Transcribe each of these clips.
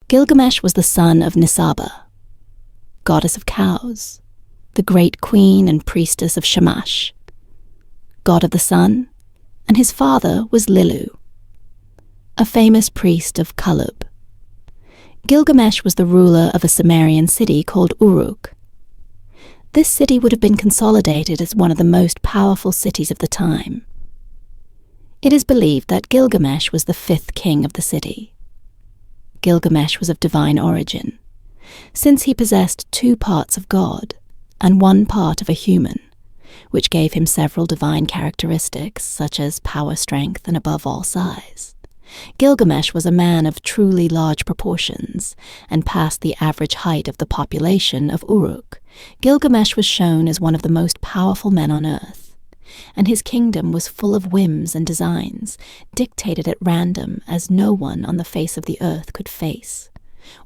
Gilgamesh was the son of Nisaba, goddess of cows, the great queen and priestess of Shamash, god of the sun, and his father was Lilu, a famous priest of Kalub. Gilgamesh was the ruler of a Sumerian city called Uruk. This city would have been consolidated as one of the most powerful cities of the time. It is believed that Gilgamesh was the fifth king of the city. Gilgamesh was of divine origin, since he possessed 2 parts of God and 1 part of a human, which gave him several divine characteristics such as power, strength, and above all size. Gilgamesh was a man of truly large proportions and past the average height of the population of Uruk. Gilgamesh was shown as one of the most powerful men on earth, and his kingdom was full of whims and designs, dictated at random as no one on the face of the earth could face,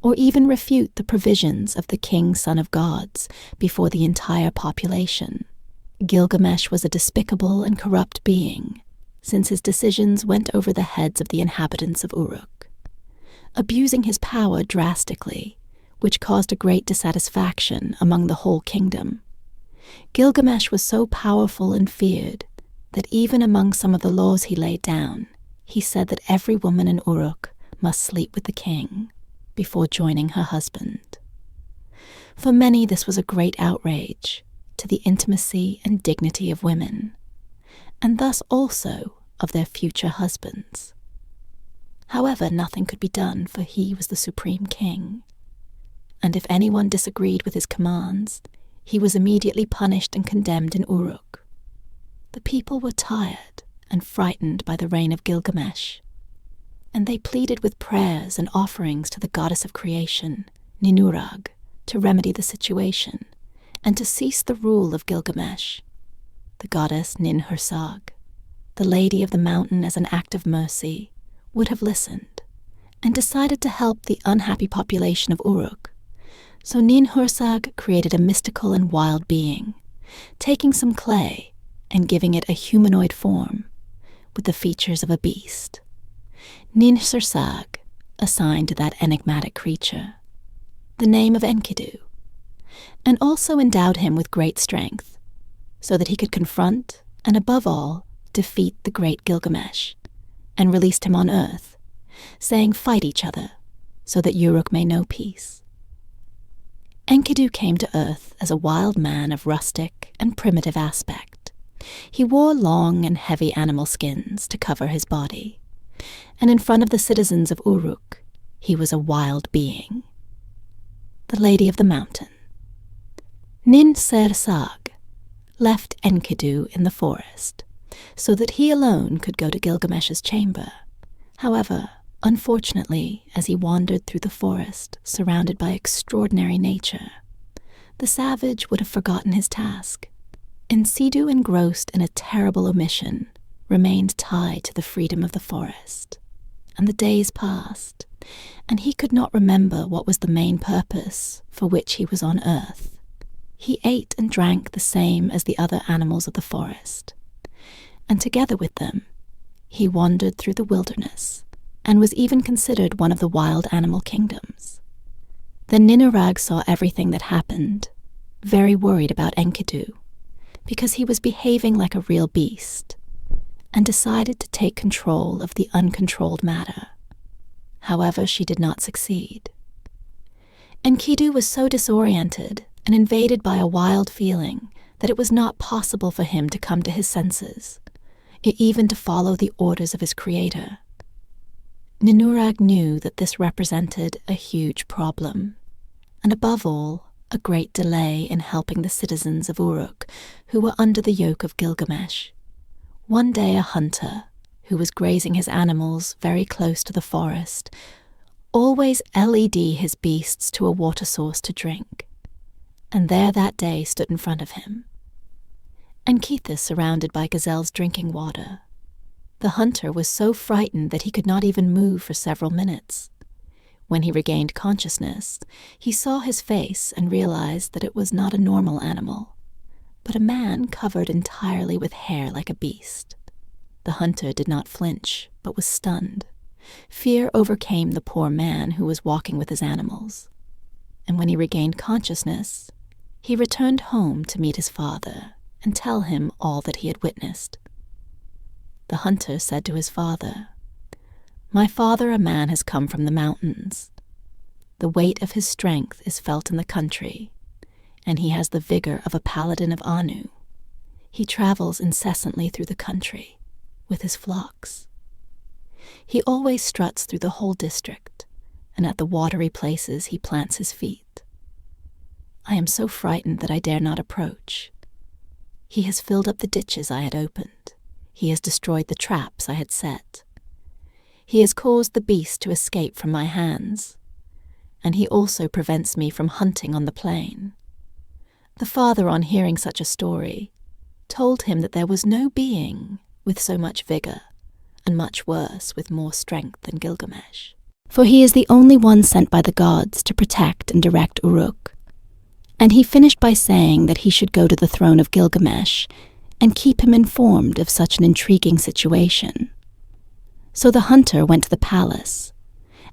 or even refute the provisions of the king son of gods before the entire population. Gilgamesh was a despicable and corrupt being, since his decisions went over the heads of the inhabitants of Uruk, abusing his power drastically, which caused a great dissatisfaction among the whole kingdom. Gilgamesh was so powerful and feared that even among some of the laws he laid down, he said that every woman in Uruk must sleep with the king before joining her husband. For many, this was a great outrage to the intimacy and dignity of women, and thus also of their future husbands. However, nothing could be done, for he was the supreme king, and if anyone disagreed with his commands, he was immediately punished and condemned in Uruk. The people were tired and frightened by the reign of Gilgamesh, and they pleaded with prayers and offerings to the goddess of creation, Ninurag, to remedy the situation and to cease the rule of Gilgamesh. The goddess Nin-Hursag, the lady of the mountain, as an act of mercy, would have listened and decided to help the unhappy population of Uruk. So Nin-Hursag created a mystical and wild being, taking some clay and giving it a humanoid form with the features of a beast. Nin-Hursag assigned to that enigmatic creature the name of Enkidu, and also endowed him with great strength, so that he could confront and, above all, defeat the great Gilgamesh, and released him on earth, saying, "Fight each other, so that Uruk may know peace." Enkidu came to earth as a wild man of rustic and primitive aspect. He wore long and heavy animal skins to cover his body, and in front of the citizens of Uruk, he was a wild being. The Lady of the Mountain. Nin-Hursag left Enkidu in the forest, so that he alone could go to Gilgamesh's chamber. However, unfortunately, as he wandered through the forest, surrounded by extraordinary nature, the savage would have forgotten his task. Enkidu, engrossed in a terrible omission, remained tied to the freedom of the forest, and the days passed, and he could not remember what was the main purpose for which he was on earth. He ate and drank the same as the other animals of the forest, and together with them, he wandered through the wilderness, and was even considered one of the wild animal kingdoms. Then Ninurag saw everything that happened, very worried about Enkidu, because he was behaving like a real beast, and decided to take control of the uncontrolled matter. However, she did not succeed. Enkidu was so disoriented and invaded by a wild feeling that it was not possible for him to come to his senses, even to follow the orders of his creator. Ninurag knew that this represented a huge problem, and above all, a great delay in helping the citizens of Uruk, who were under the yoke of Gilgamesh. One day a hunter, who was grazing his animals very close to the forest, always led his beasts to a water source to drink, and there that day stood in front of him Anchises surrounded by gazelles drinking water. The hunter was so frightened that he could not even move for several minutes. When he regained consciousness, he saw his face and realized that it was not a normal animal, but a man covered entirely with hair like a beast. The hunter did not flinch, but was stunned, fear overcame the poor man who was walking with his animals, and when he regained consciousness, he returned home to meet his father and tell him all that he had witnessed. The hunter said to his father, "My father, a man has come from the mountains. The weight of his strength is felt in the country, and he has the vigor of a paladin of Anu. He travels incessantly through the country with his flocks. He always struts through the whole district, and at the watery places he plants his feet. I am so frightened that I dare not approach. He has filled up the ditches I had opened. He has destroyed the traps I had set. He has caused the beast to escape from my hands, and he also prevents me from hunting on the plain." The father, on hearing such a story, told him that there was no being with so much vigor, and much worse with more strength than Gilgamesh. For he is the only one sent by the gods to protect and direct Uruk. And he finished by saying that he should go to the throne of Gilgamesh and keep him informed of such an intriguing situation. So the hunter went to the palace,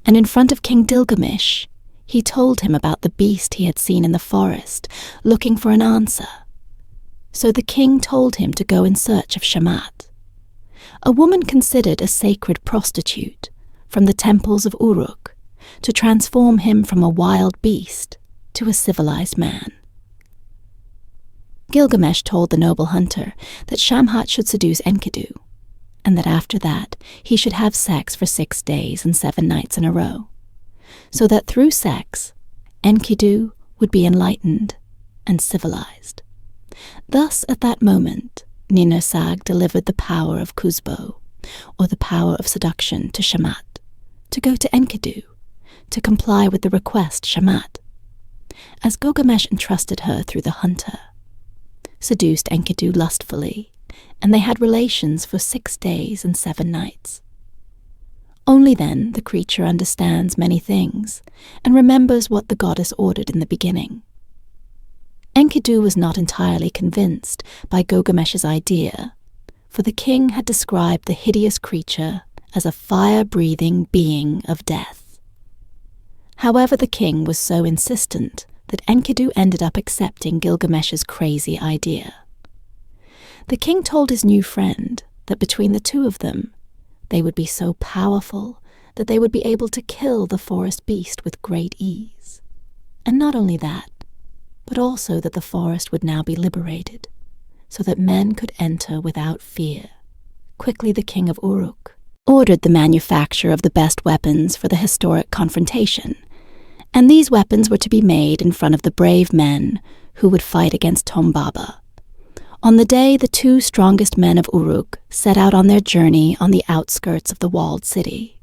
and in front of King Gilgamesh, he told him about the beast he had seen in the forest, looking for an answer. So the king told him to go in search of Shamat, a woman considered a sacred prostitute from the temples of Uruk, to transform him from a wild beast to a civilized man. Gilgamesh told the noble hunter that Shamhat should seduce Enkidu, and that after that he should have sex for 6 days and 7 nights in a row, so that through sex, Enkidu would be enlightened and civilized. Thus, at that moment, Ninursag delivered the power of Kuzbo, or the power of seduction, to Shamat, to go to Enkidu, to comply with the request Shamat, as Gilgamesh entrusted her through the hunter, seduced Enkidu lustfully, and they had relations for 6 days and 7 nights. Only then the creature understands many things and remembers what the goddess ordered in the beginning. Enkidu was not entirely convinced by Gilgamesh's idea, for the king had described the hideous creature as a fire-breathing being of death. However, the king was so insistent that Enkidu ended up accepting Gilgamesh's crazy idea. The king told his new friend that between the two of them, they would be so powerful that they would be able to kill the forest beast with great ease. And not only that, but also that the forest would now be liberated, so that men could enter without fear. Quickly the king of Uruk ordered the manufacture of the best weapons for the historic confrontation, and these weapons were to be made in front of the brave men who would fight against Tombaba. On the day the 2 strongest men of Uruk set out on their journey on the outskirts of the walled city,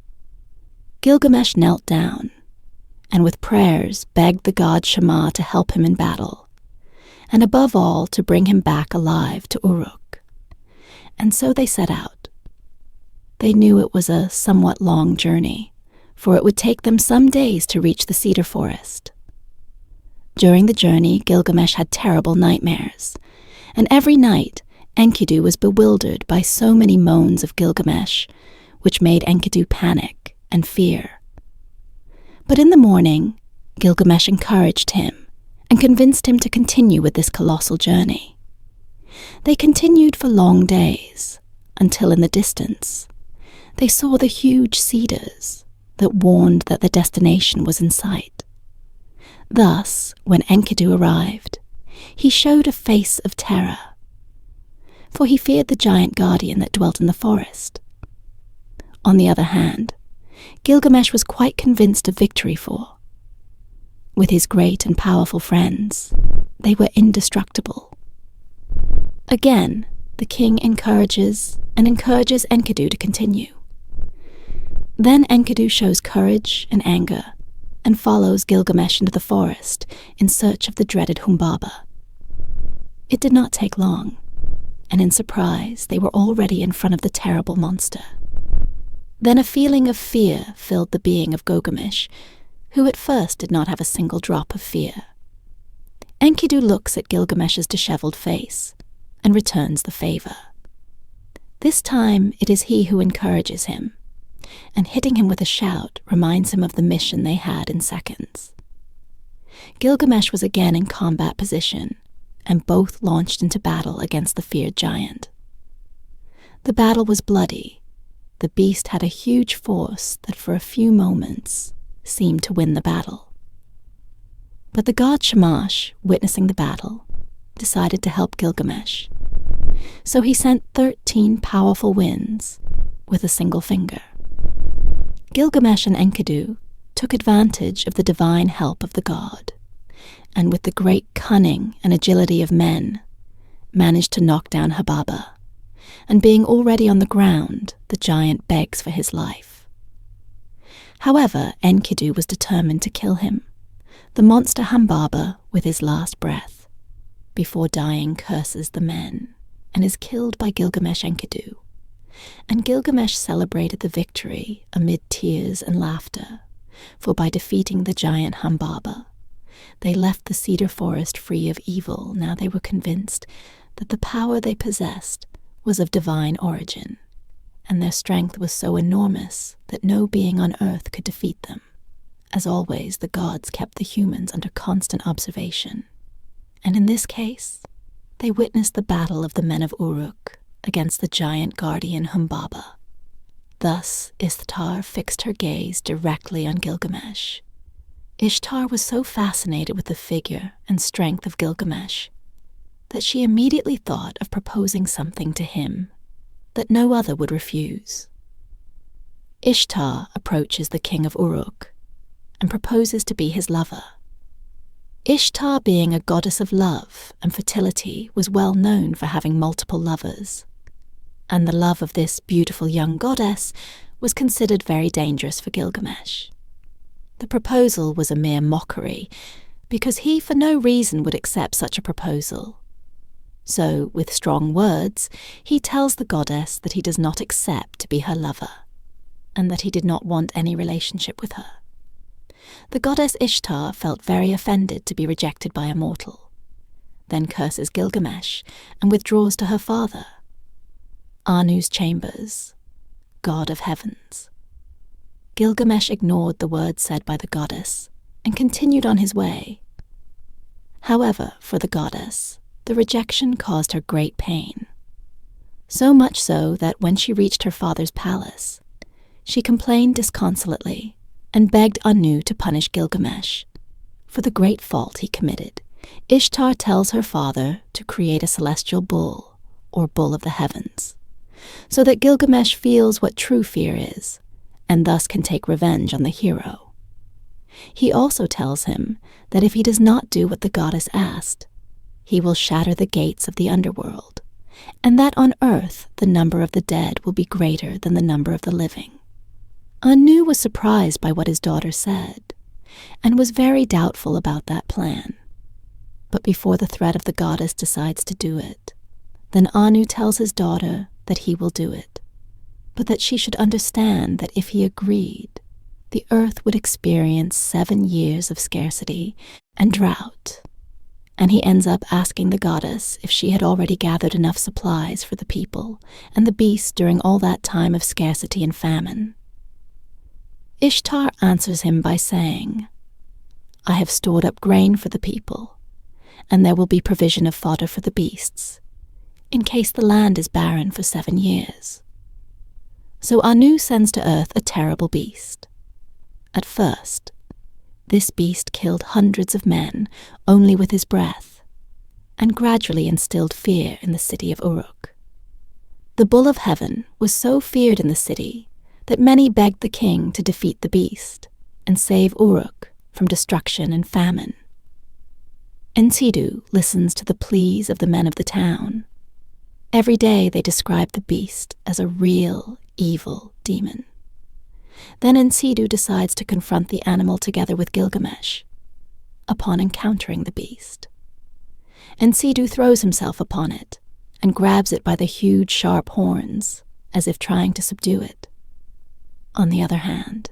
Gilgamesh knelt down, and with prayers begged the god Shama to help him in battle, and above all to bring him back alive to Uruk. And so they set out. They knew it was a somewhat long journey, for it would take them some days to reach the cedar forest. During the journey, Gilgamesh had terrible nightmares, and every night Enkidu was bewildered by so many moans of Gilgamesh, which made Enkidu panic and fear. But in the morning, Gilgamesh encouraged him and convinced him to continue with this colossal journey. They continued for long days, until in the distance, they saw the huge cedars that warned that their destination was in sight. Thus, when Enkidu arrived, he showed a face of terror, for he feared the giant guardian that dwelt in the forest. On the other hand, Gilgamesh was quite convinced of victory, for, with his great and powerful friends, they were indestructible. Again, the king encourages Enkidu to continue. Then Enkidu shows courage and anger and follows Gilgamesh into the forest in search of the dreaded Humbaba. It did not take long, and in surprise they were already in front of the terrible monster. Then a feeling of fear filled the being of Gilgamesh, who at first did not have a single drop of fear. Enkidu looks at Gilgamesh's disheveled face and returns the favor. This time it is he who encourages him, and hitting him with a shout reminds him of the mission they had in seconds. Gilgamesh was again in combat position, and both launched into battle against the feared giant. The battle was bloody. The beast had a huge force that for a few moments seemed to win the battle. But the god Shamash, witnessing the battle, decided to help Gilgamesh. So he sent 13 powerful winds with a single finger. Gilgamesh and Enkidu took advantage of the divine help of the god, and with the great cunning and agility of men, managed to knock down Humbaba, and being already on the ground, the giant begs for his life. However, Enkidu was determined to kill him, the monster Humbaba, with his last breath. Before dying, curses the men, and is killed by Gilgamesh Enkidu. And Gilgamesh celebrated the victory amid tears and laughter, for by defeating the giant Humbaba, they left the cedar forest free of evil. Now they were convinced that the power they possessed was of divine origin, and their strength was so enormous that no being on earth could defeat them. As always, the gods kept the humans under constant observation, and in this case, they witnessed the battle of the men of Uruk against the giant guardian Humbaba. Thus Ishtar fixed her gaze directly on Gilgamesh. Ishtar was so fascinated with the figure and strength of Gilgamesh that she immediately thought of proposing something to him that no other would refuse. Ishtar approaches the king of Uruk and proposes to be his lover. Ishtar, being a goddess of love and fertility, was well known for having multiple lovers, and the love of this beautiful young goddess was considered very dangerous for Gilgamesh. The proposal was a mere mockery, because he for no reason would accept such a proposal. So, with strong words, he tells the goddess that he does not accept to be her lover, and that he did not want any relationship with her. The goddess Ishtar felt very offended to be rejected by a mortal, then curses Gilgamesh and withdraws to her father, Anu's chambers, god of heavens. Gilgamesh ignored the words said by the goddess and continued on his way. However, for the goddess, the rejection caused her great pain, so much so that when she reached her father's palace, she complained disconsolately and begged Anu to punish Gilgamesh for the great fault he committed. Ishtar tells her father to create a celestial bull, or bull of the heavens, so that Gilgamesh feels what true fear is, and thus can take revenge on the hero. He also tells him that if he does not do what the goddess asked, he will shatter the gates of the underworld, and that on earth the number of the dead will be greater than the number of the living. Anu was surprised by what his daughter said, and was very doubtful about that plan. But before the threat of the goddess decides to do it, then Anu tells his daughter that he will do it, but that she should understand that if he agreed, the earth would experience 7 years of scarcity and drought, and he ends up asking the goddess if she had already gathered enough supplies for the people and the beasts during all that time of scarcity and famine. Ishtar answers him by saying, "I have stored up grain for the people, and there will be provision of fodder for the beasts, in case the land is barren for 7 years. So Anu sends to earth a terrible beast. At first, this beast killed hundreds of men only with his breath, and gradually instilled fear in the city of Uruk. The bull of heaven was so feared in the city that many begged the king to defeat the beast and save Uruk from destruction and famine. Enkidu listens to the pleas of the men of the town. Every day they describe the beast as a real evil demon. Then Enkidu decides to confront the animal together with Gilgamesh upon encountering the beast. Enkidu throws himself upon it and grabs it by the huge sharp horns as if trying to subdue it. On the other hand,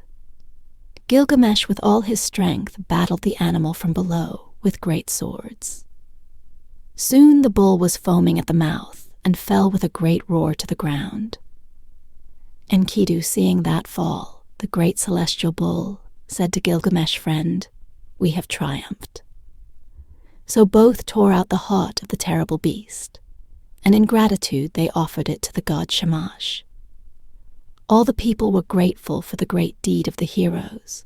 Gilgamesh with all his strength battled the animal from below with great swords. Soon the bull was foaming at the mouth and fell with a great roar to the ground. Enkidu, seeing that fall, the great celestial bull, said to Gilgamesh friend, "We have triumphed." So both tore out the heart of the terrible beast, and in gratitude they offered it to the god Shamash. All the people were grateful for the great deed of the heroes,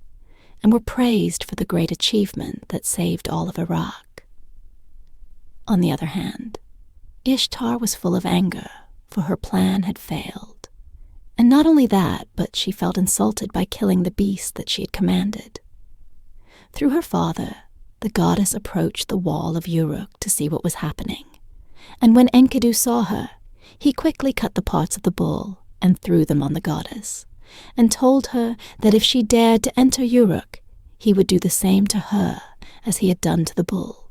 and were praised for the great achievement that saved all of Iraq. On the other hand, Ishtar was full of anger, for her plan had failed. And not only that, but she felt insulted by killing the beast that she had commanded. Through her father, the goddess approached the wall of Uruk to see what was happening, and when Enkidu saw her, he quickly cut the parts of the bull and threw them on the goddess, and told her that if she dared to enter Uruk, he would do the same to her as he had done to the bull.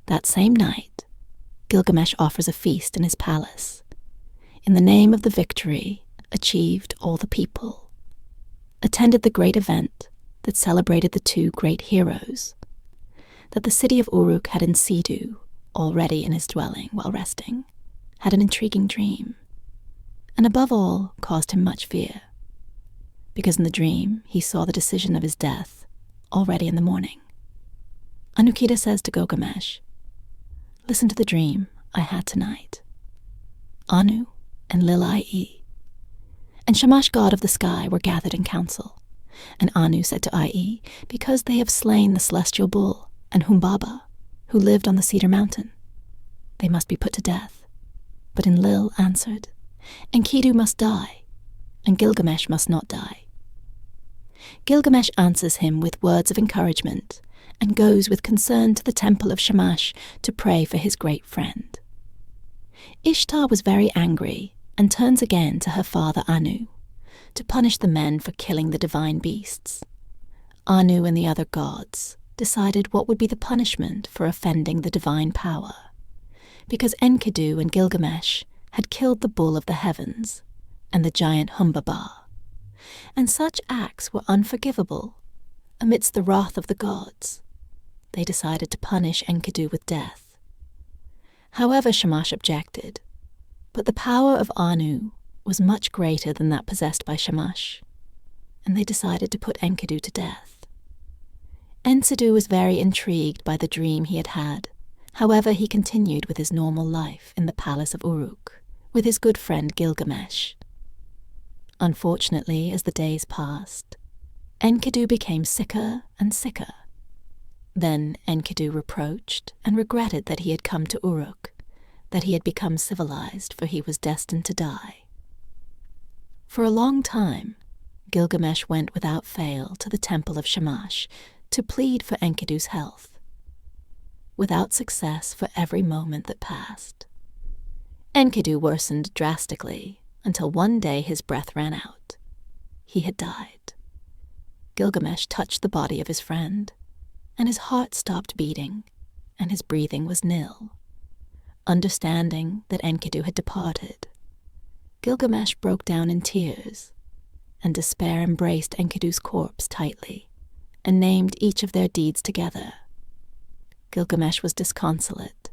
That same night, Gilgamesh offers a feast in his palace. In the name of the victory achieved all the people, attended the great event that celebrated the two great heroes, that the city of Uruk had Enkidu, already in his dwelling while resting, had an intriguing dream, and above all caused him much fear, because in the dream he saw the decision of his death already in the morning. Anukita says to Gilgamesh, "Listen to the dream I had tonight. Anu and Lil-I-E and Shamash, god of the sky, were gathered in council, and Anu said to I-E, because they have slain the celestial bull and Humbaba, who lived on the cedar mountain, they must be put to death. But Enlil answered, Enkidu must die, and Gilgamesh must not die. Gilgamesh answers him with words of encouragement and goes with concern to the temple of Shamash to pray for his great friend. Ishtar was very angry and turns again to her father Anu to punish the men for killing the divine beasts. Anu and the other gods decided what would be the punishment for offending the divine power, because Enkidu and Gilgamesh had killed the bull of the heavens and the giant Humbaba, and such acts were unforgivable. Amidst the wrath of the gods, they decided to punish Enkidu with death. However, Shamash objected, but the power of Anu was much greater than that possessed by Shamash, and they decided to put Enkidu to death. Enkidu was very intrigued by the dream he had had. However, he continued with his normal life in the palace of Uruk, with his good friend Gilgamesh. Unfortunately, as the days passed, Enkidu became sicker and sicker. Then Enkidu reproached and regretted that he had come to Uruk, that he had become civilized, for he was destined to die. For a long time, Gilgamesh went without fail to the temple of Shamash to plead for Enkidu's health, without success for every moment that passed. Enkidu worsened drastically until one day his breath ran out. He had died. Gilgamesh touched the body of his friend, and his heart stopped beating, and his breathing was nil. Understanding that Enkidu had departed, Gilgamesh broke down in tears, and despair embraced Enkidu's corpse tightly, and named each of their deeds together. Gilgamesh was disconsolate,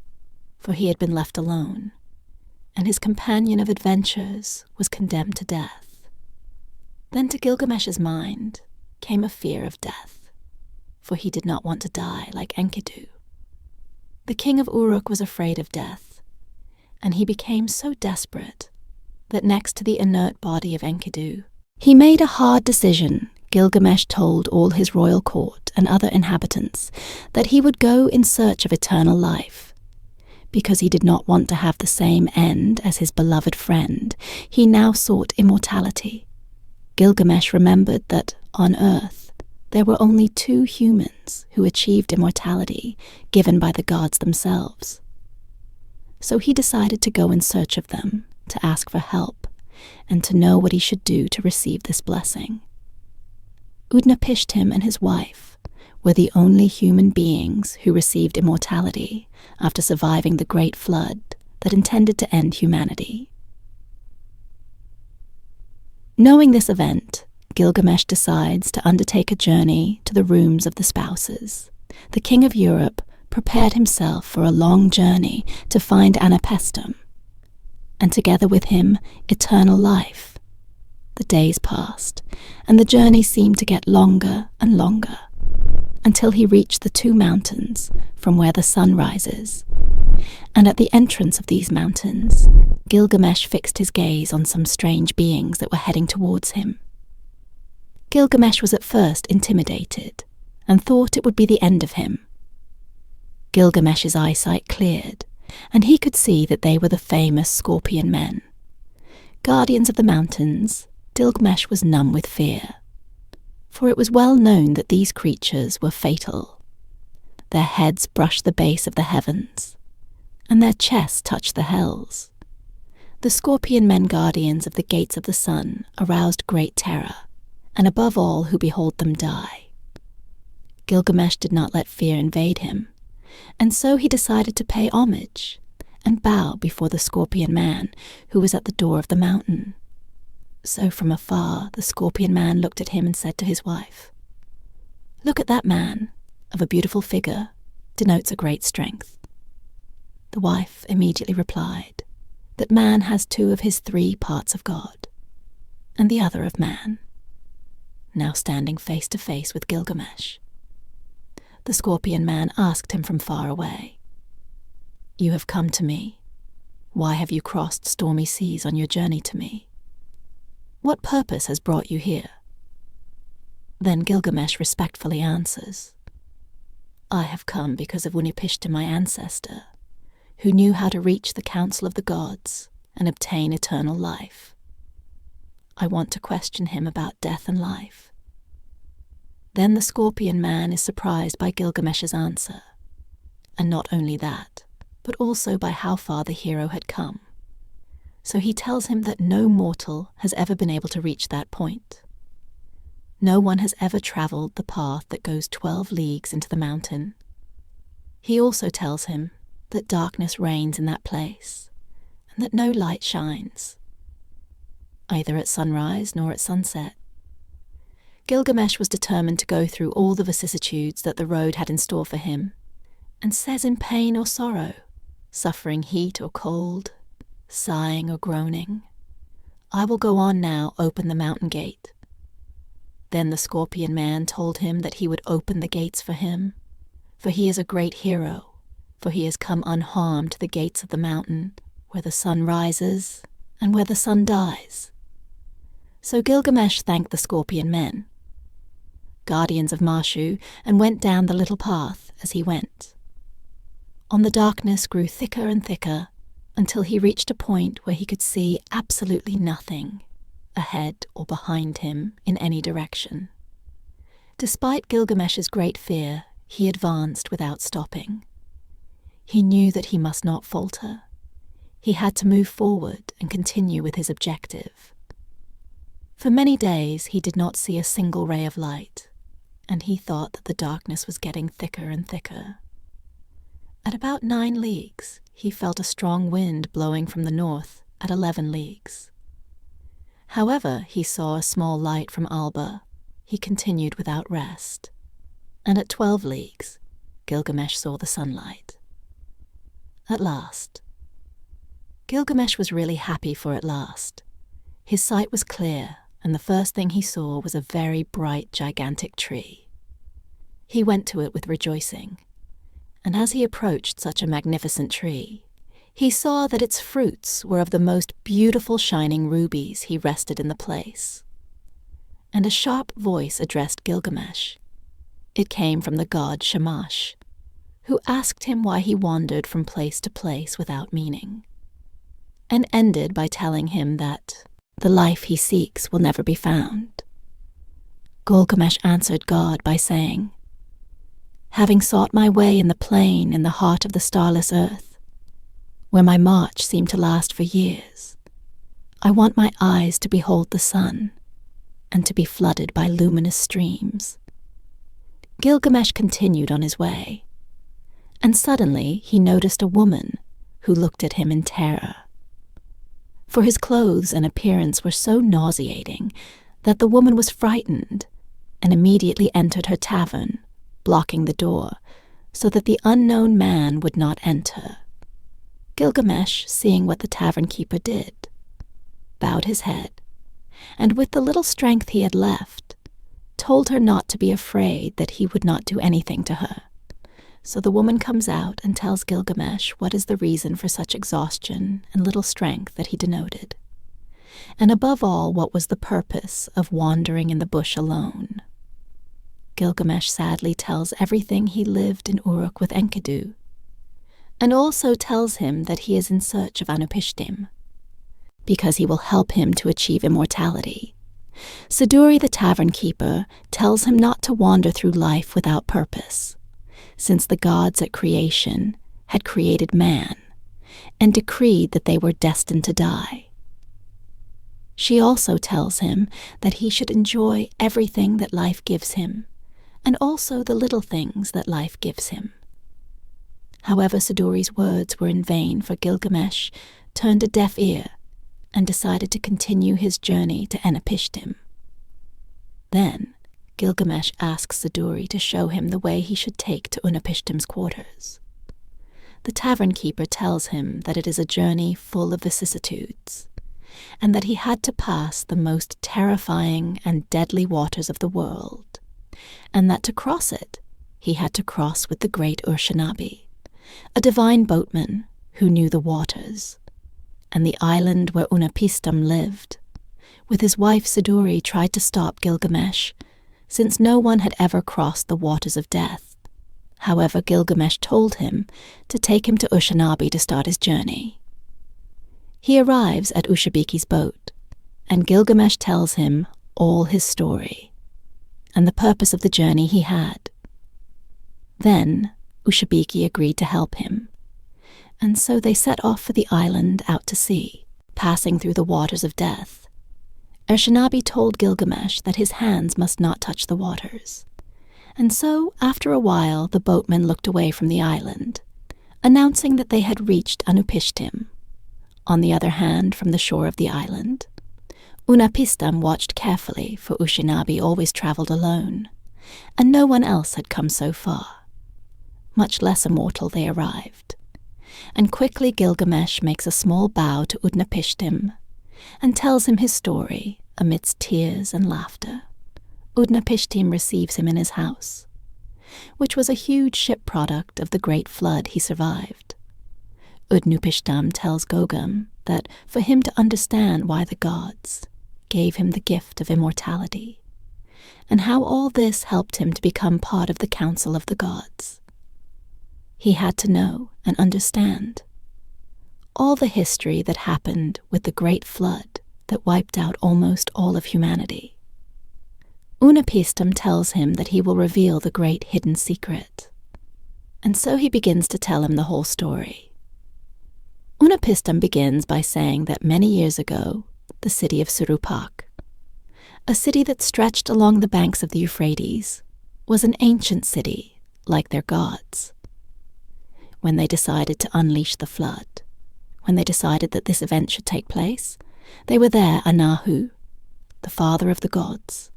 for he had been left alone, and his companion of adventures was condemned to death. Then to Gilgamesh's mind came a fear of death, for he did not want to die like Enkidu. The king of Uruk was afraid of death, and he became so desperate that next to the inert body of Enkidu, he made a hard decision. Gilgamesh told all his royal court and other inhabitants that he would go in search of eternal life. Because he did not want to have the same end as his beloved friend, he now sought immortality. Gilgamesh remembered that, on Earth, there were only 2 humans who achieved immortality given by the gods themselves. So he decided to go in search of them, to ask for help, and to know what he should do to receive this blessing. Utnapishtim and his wife were the only human beings who received immortality after surviving the great flood that intended to end humanity. Knowing this event, Gilgamesh decides to undertake a journey to the rooms of the spouses. The king of Europe prepared himself for a long journey to find Anapestum, and together with him eternal life, The days passed, and the journey seemed to get longer and longer, until he reached the 2 mountains from where the sun rises. And at the entrance of these mountains, Gilgamesh fixed his gaze on some strange beings that were heading towards him. Gilgamesh was at first intimidated, and thought it would be the end of him. Gilgamesh's eyesight cleared, and he could see that they were the famous scorpion men. Guardians of the mountains, Gilgamesh was numb with fear, for it was well known that these creatures were fatal. Their heads brushed the base of the heavens, and their chests touched the hells. The scorpion men guardians of the gates of the sun aroused great terror, and above all who behold them die. Gilgamesh did not let fear invade him, and so he decided to pay homage and bow before the scorpion man who was at the door of the mountain. So from afar the scorpion man looked at him and said to his wife, "Look at that man, of a beautiful figure, denotes a great strength." The wife immediately replied that man has 2 of his 3 parts of God, and the other of man. Now standing face to face with Gilgamesh, the scorpion man asked him from far away, "You have come to me. Why have you crossed stormy seas on your journey to me? What purpose has brought you here?" Then Gilgamesh respectfully answers, "I have come because of Unipishtim, my ancestor, who knew how to reach the council of the gods and obtain eternal life. I want to question him about death and life." Then the scorpion man is surprised by Gilgamesh's answer, and not only that, but also by how far the hero had come. So he tells him that no mortal has ever been able to reach that point. No one has ever traveled the path that goes 12 leagues into the mountain. He also tells him that darkness reigns in that place, and that no light shines, either at sunrise nor at sunset. Gilgamesh was determined to go through all the vicissitudes that the road had in store for him, and says in pain or sorrow, suffering heat or cold, sighing or groaning, "I will go on now, open the mountain gate." Then the scorpion man told him that he would open the gates for him, for he is a great hero, for he has come unharmed to the gates of the mountain, where the sun rises and where the sun dies. So Gilgamesh thanked the scorpion men, guardians of Marshu, and went down the little path as he went. On the darkness grew thicker and thicker, until he reached a point where he could see absolutely nothing, ahead or behind him in any direction. Despite Gilgamesh's great fear, he advanced without stopping. He knew that he must not falter. He had to move forward and continue with his objective. For many days he did not see a single ray of light, and he thought that the darkness was getting thicker and thicker. At about 9 leagues, he felt a strong wind blowing from the north at 11 leagues. However, he saw a small light from Alba. He continued without rest, and at 12 leagues, Gilgamesh saw the sunlight. At last. Gilgamesh was really happy for at last. His sight was clear, and the first thing he saw was a very bright, gigantic tree. He went to it with rejoicing, and as he approached such a magnificent tree, he saw that its fruits were of the most beautiful shining rubies. He rested in the place, and a sharp voice addressed Gilgamesh. It came from the god Shamash, who asked him why he wandered from place to place without meaning, and ended by telling him that the life he seeks will never be found. Gilgamesh answered God by saying, "Having sought my way in the plain in the heart of the starless earth, where my march seemed to last for years, I want my eyes to behold the sun, and to be flooded by luminous streams." Gilgamesh continued on his way, and suddenly he noticed a woman who looked at him in terror. For his clothes and appearance were so nauseating that the woman was frightened and immediately entered her tavern, blocking the door so that the unknown man would not enter. Gilgamesh, seeing what the tavern keeper did, bowed his head and with the little strength he had left, told her not to be afraid that he would not do anything to her. So the woman comes out and tells Gilgamesh what is the reason for such exhaustion and little strength that he denoted, and above all, what was the purpose of wandering in the bush alone. Gilgamesh sadly tells everything he lived in Uruk with Enkidu, and also tells him that he is in search of Anupishtim, because he will help him to achieve immortality. Siduri the tavern keeper tells him not to wander through life without purpose, since the gods at creation had created man and decreed that they were destined to die. She also tells him that he should enjoy everything that life gives him, and also the little things that life gives him. However, Siduri's words were in vain, for Gilgamesh turned a deaf ear and decided to continue his journey to Anupishtim. Then Gilgamesh asks Siduri to show him the way he should take to Unapishtim's quarters. The tavern keeper tells him that it is a journey full of vicissitudes, and that he had to pass the most terrifying and deadly waters of the world, and that to cross it, he had to cross with the great Urshanabi, a divine boatman who knew the waters, and the island where Unapistam lived. With his wife Siduri tried to stop Gilgamesh, since no one had ever crossed the waters of death. However, Gilgamesh told him to take him to Ushanabi to start his journey. He arrives at Ushabiki's boat, and Gilgamesh tells him all his story, and the purpose of the journey he had. Then Ushabiki agreed to help him, and so they set off for the island out to sea, passing through the waters of death. Urshanabi told Gilgamesh that his hands must not touch the waters, and so after a while the boatmen looked away from the island, announcing that they had reached Anupishtim. On the other hand, from the shore of the island, Unapistam watched carefully, for Ushanabi always traveled alone, and no one else had come so far. Much less immortal they arrived, and quickly Gilgamesh makes a small bow to Utnapishtim and tells him his story amidst tears and laughter. Utnapishtim receives him in his house, which was a huge ship product of the great flood he survived. Utnapishtim tells Gogam that for him to understand why the gods gave him the gift of immortality, and how all this helped him to become part of the council of the gods, he had to know and understand all the history that happened with the great flood that wiped out almost all of humanity. Unapistam tells him that he will reveal the great hidden secret, and so he begins to tell him the whole story. Unapistam begins by saying that many years ago, the city of Surupak, a city that stretched along the banks of the Euphrates, was an ancient city like their gods. When they decided to unleash the flood, when they decided that this event should take place, they were there Anahu, the father of the gods,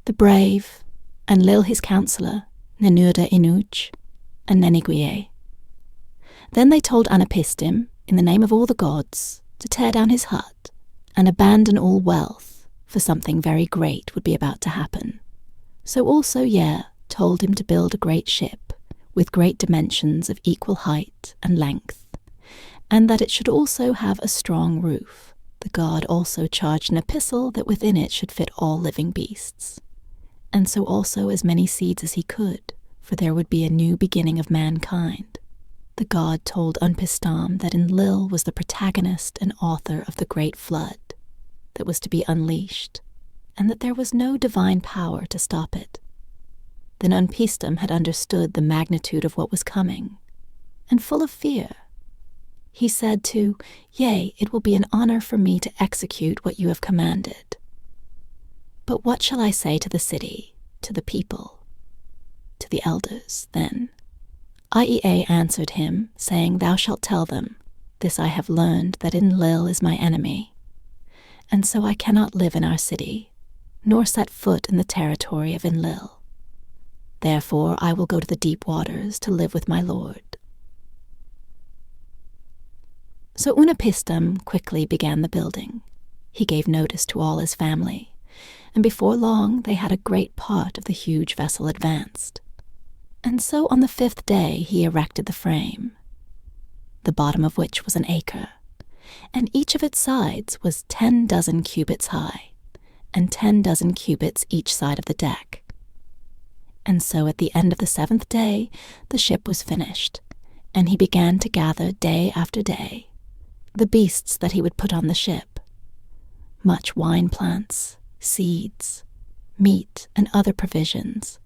the brave, and Lil his counselor, Nenurda Inuch, and Neniguie. Then they told Anapistim, in the name of all the gods, to tear down his hut and abandon all wealth, for something very great would be about to happen. So also Yer told him to build a great ship with great dimensions of equal height and length, and that it should also have a strong roof. The god also charged an epistle that within it should fit all living beasts, and so also as many seeds as he could, for there would be a new beginning of mankind. The god told Unpistam that Enlil was the protagonist and author of the great flood that was to be unleashed, and that there was no divine power to stop it. Then Unpistam had understood the magnitude of what was coming, and full of fear, he said to, "Yea, it will be an honor for me to execute what you have commanded. But what shall I say to the city, to the people, to the elders, then?" Iea answered him, saying, "Thou shalt tell them, this I have learned, that Enlil is my enemy, and so I cannot live in our city, nor set foot in the territory of Enlil. Therefore I will go to the deep waters to live with my lord." So Unapistam quickly began the building, he gave notice to all his family, and before long they had a great part of the huge vessel advanced. And so on the 5th day he erected the frame, the bottom of which was an acre, and each of its sides was 10 dozen cubits high, and 10 dozen cubits each side of the deck. And so at the end of the 7th day the ship was finished, and he began to gather day after day the beasts that he would put on the ship, much wine plants, seeds, meat, and other provisions.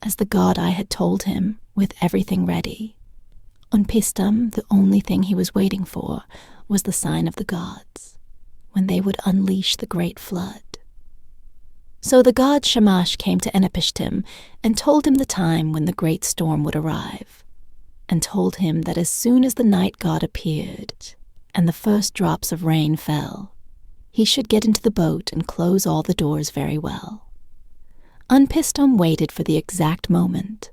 As the god I had told him, with everything ready, on Pistum the only thing he was waiting for was the sign of the gods, when they would unleash the great flood. So the god Shamash came to Enapishtim and told him the time when the great storm would arrive, and told him that as soon as the night god appeared and the first drops of rain fell, he should get into the boat and close all the doors very well. Unpistum waited for the exact moment,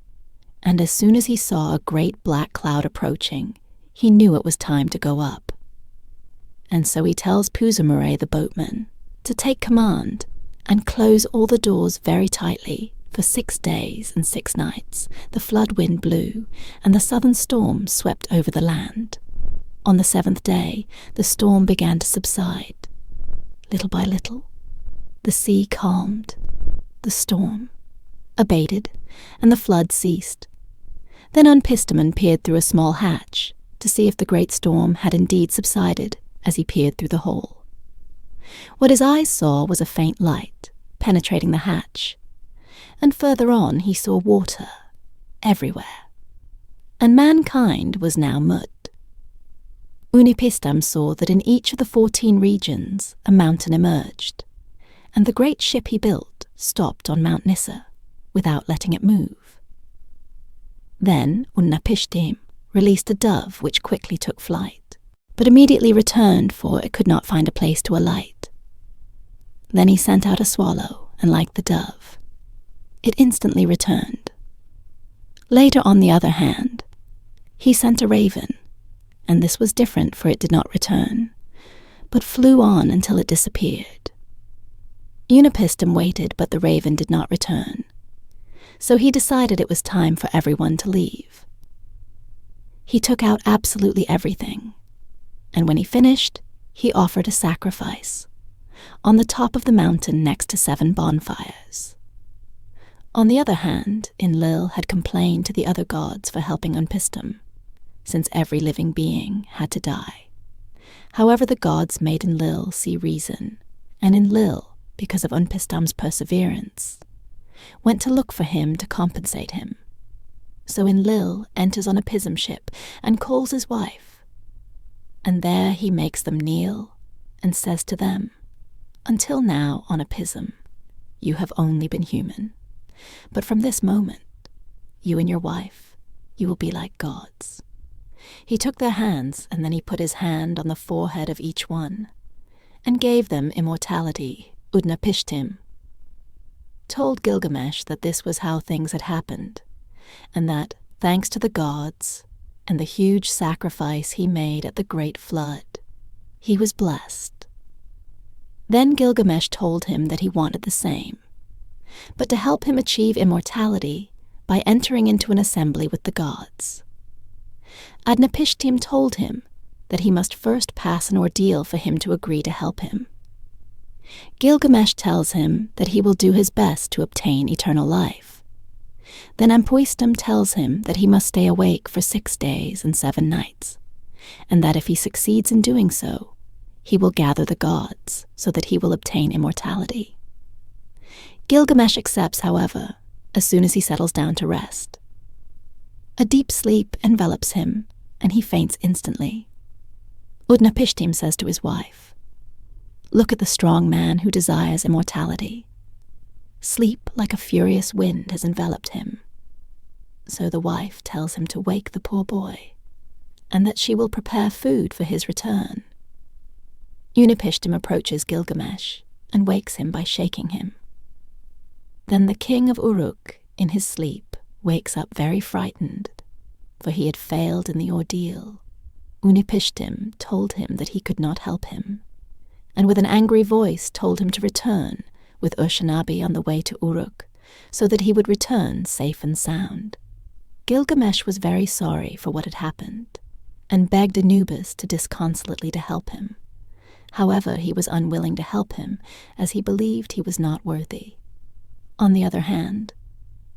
and as soon as he saw a great black cloud approaching, he knew it was time to go up. And so he tells Puzamure the boatman to take command and close all the doors very tightly. For 6 days and 6 nights the flood wind blew, and the southern storm swept over the land. On the 7th day the storm began to subside. Little by little the sea calmed, the storm abated, and the flood ceased. Then Unpistaman peered through a small hatch to see if the great storm had indeed subsided as he peered through the hole. What his eyes saw was a faint light penetrating the hatch, and further on he saw water everywhere, and mankind was now mud. Unipistam saw that in each of the 14 regions a mountain emerged, and the great ship he built stopped on Mount Nissa without letting it move. Then Unnapishtim released a dove which quickly took flight, but immediately returned, for it could not find a place to alight. Then he sent out a swallow, and like the dove, it instantly returned. Later, on the other hand, he sent a raven, and this was different, for it did not return, but flew on until it disappeared. Unipistum waited, but the raven did not return, so he decided it was time for everyone to leave. He took out absolutely everything, and when he finished, he offered a sacrifice on the top of the mountain next to 7 bonfires. On the other hand, Enlil had complained to the other gods for helping Unpistum, since every living being had to die. However, the gods made Enlil see reason, and Enlil, because of Unpistum's perseverance, went to look for him to compensate him. So Enlil enters on a Pism ship and calls his wife, and there he makes them kneel and says to them, "Until now, on a Pism, you have only been human. But from this moment, you and your wife, you will be like gods." He took their hands, and then he put his hand on the forehead of each one, and gave them immortality, Udnapishtim, told Gilgamesh that this was how things had happened, and that, thanks to the gods and the huge sacrifice he made at the great flood, he was blessed. Then Gilgamesh told him that he wanted the same, but to help him achieve immortality by entering into an assembly with the gods. Adnapishtim told him that he must first pass an ordeal for him to agree to help him. Gilgamesh tells him that he will do his best to obtain eternal life. Then Ampuistum tells him that he must stay awake for 6 days and 7 nights, and that if he succeeds in doing so, he will gather the gods so that he will obtain immortality. Gilgamesh accepts, however, as soon as he settles down to rest. A deep sleep envelops him, and he faints instantly. Udnapishtim says to his wife, "Look at the strong man who desires immortality. Sleep like a furious wind has enveloped him." So the wife tells him to wake the poor boy, and that she will prepare food for his return. Unipishtim approaches Gilgamesh and wakes him by shaking him. Then the king of Uruk, in his sleep, wakes up very frightened, for he had failed in the ordeal. Unipishtim told him that he could not help him, and with an angry voice told him to return with Urshanabi on the way to Uruk, so that he would return safe and sound. Gilgamesh was very sorry for what had happened, and begged Anubis to disconsolately to help him. However, he was unwilling to help him, as he believed he was not worthy. On the other hand,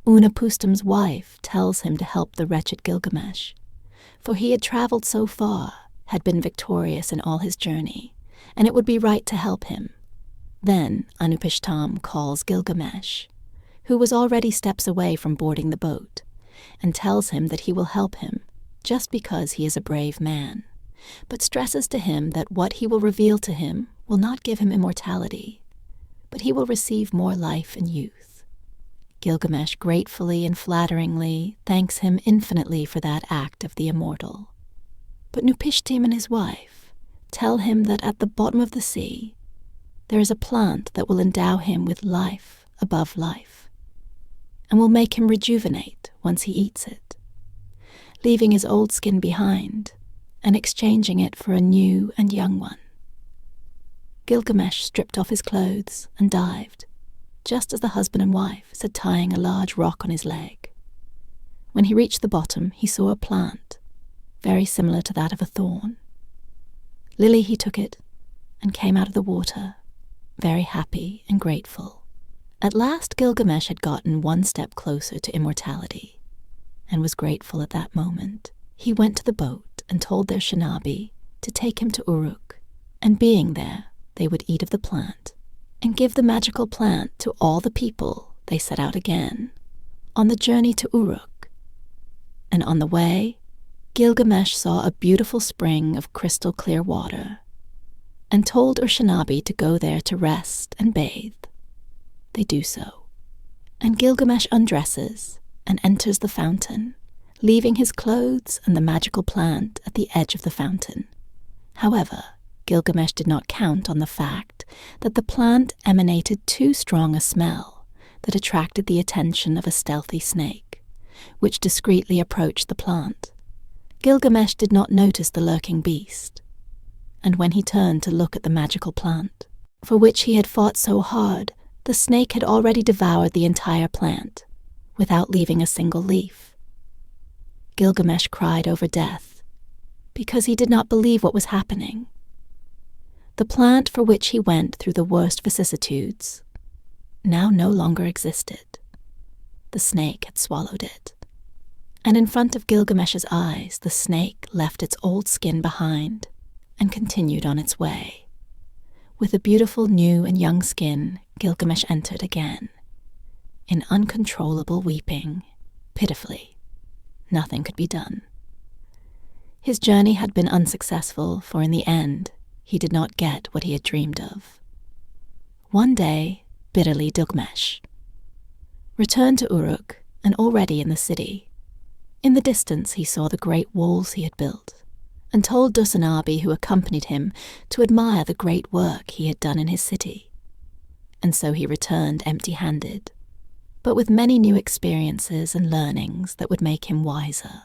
Unapustam's wife tells him to help the wretched Gilgamesh, for he had traveled so far, had been victorious in all his journey, and it would be right to help him. Then Anupishtam calls Gilgamesh, who was already steps away from boarding the boat, and tells him that he will help him just because he is a brave man, but stresses to him that what he will reveal to him will not give him immortality, but he will receive more life and youth. Gilgamesh gratefully and flatteringly thanks him infinitely for that act of the immortal. But Nupishtim and his wife tell him that at the bottom of the sea there is a plant that will endow him with life above life, and will make him rejuvenate once he eats it, leaving his old skin behind and exchanging it for a new and young one. Gilgamesh stripped off his clothes and dived, just as the husband and wife sat tying a large rock on his leg. When he reached the bottom, he saw a plant, very similar to that of a thorn. Lily he took it and came out of the water, very happy and grateful. At last Gilgamesh had gotten one step closer to immortality, and was grateful at that moment. He went to the boat and told their Shanabi to take him to Uruk, and being there, they would eat of the plant, and give the magical plant to all the people. They set out again, on the journey to Uruk. And on the way, Gilgamesh saw a beautiful spring of crystal clear water, and told Urshanabi to go there to rest and bathe. They do so, and Gilgamesh undresses and enters the fountain, leaving his clothes and the magical plant at the edge of the fountain. However, Gilgamesh did not count on the fact that the plant emanated too strong a smell that attracted the attention of a stealthy snake, which discreetly approached the plant. Gilgamesh did not notice the lurking beast, and when he turned to look at the magical plant, for which he had fought so hard, the snake had already devoured the entire plant, without leaving a single leaf. Gilgamesh cried over death, because he did not believe what was happening. The plant for which he went through the worst vicissitudes now no longer existed. The snake had swallowed it, and in front of Gilgamesh's eyes the snake left its old skin behind and continued on its way. With a beautiful new and young skin, Gilgamesh entered again, in uncontrollable weeping, pitifully. Nothing could be done. His journey had been unsuccessful, for in the end, he did not get what he had dreamed of. One day, bitterly Gilgamesh returned to Uruk, and already in the city. In the distance he saw the great walls he had built, and told Dusanabi, who accompanied him, to admire the great work he had done in his city. And so he returned empty-handed, but with many new experiences and learnings that would make him wiser.